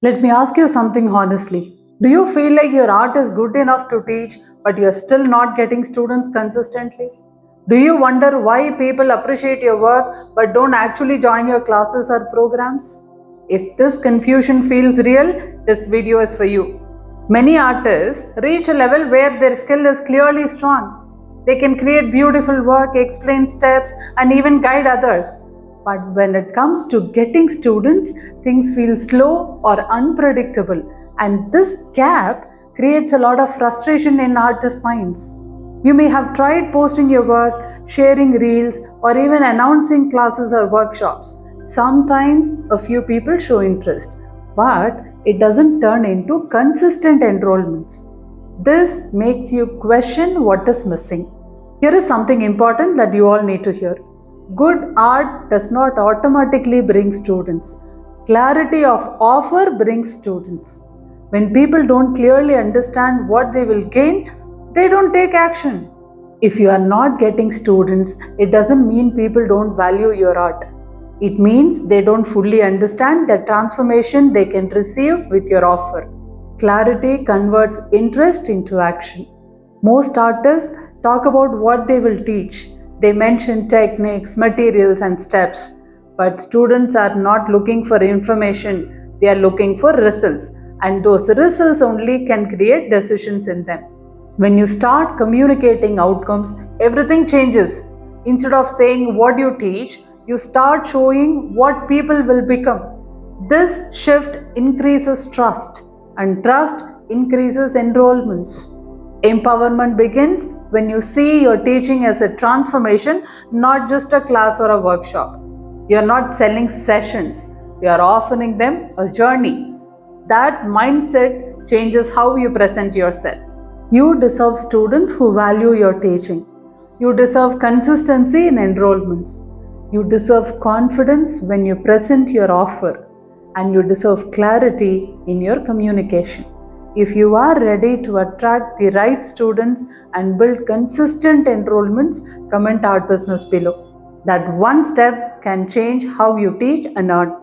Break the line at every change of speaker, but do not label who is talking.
Let me ask you something honestly. Do you feel like your art is good enough to teach, but you're still not getting students consistently? Do you wonder why people appreciate your work but don't actually join your classes or programs? If this confusion feels real, this video is for you. Many artists reach a level where their skill is clearly strong. They can create beautiful work, explain steps, and even guide others. But when it comes to getting students, things feel slow or unpredictable, and this gap creates a lot of frustration in artists' minds. You may have tried posting your work, sharing reels, or even announcing classes or workshops. Sometimes a few people show interest, but it doesn't turn into consistent enrollments. This makes you question what is missing. Here is something important that you all need to hear. Good art does not automatically bring students. Clarity of offer brings students. When people don't clearly understand what they will gain, they don't take action. If you are not getting students, it doesn't mean people don't value your art. It means they don't fully understand the transformation they can receive with your offer. Clarity converts interest into action. Most artists talk about what they will teach. They mention techniques, materials, and steps. But students are not looking for information, they are looking for results. And those results only can create decisions in them. When you start communicating outcomes, everything changes. Instead of saying what you teach, you start showing what people will become. This shift increases trust, and trust increases enrollments. Empowerment begins when you see your teaching as a transformation, not just a class or a workshop. You are not selling sessions, you are offering them a journey. That mindset changes how you present yourself. You deserve students who value your teaching. You deserve consistency in enrollments. You deserve confidence when you present your offer. And you deserve clarity in your communication. If you are ready to attract the right students and build consistent enrollments, comment Art Business below. That one step can change how you teach and earn.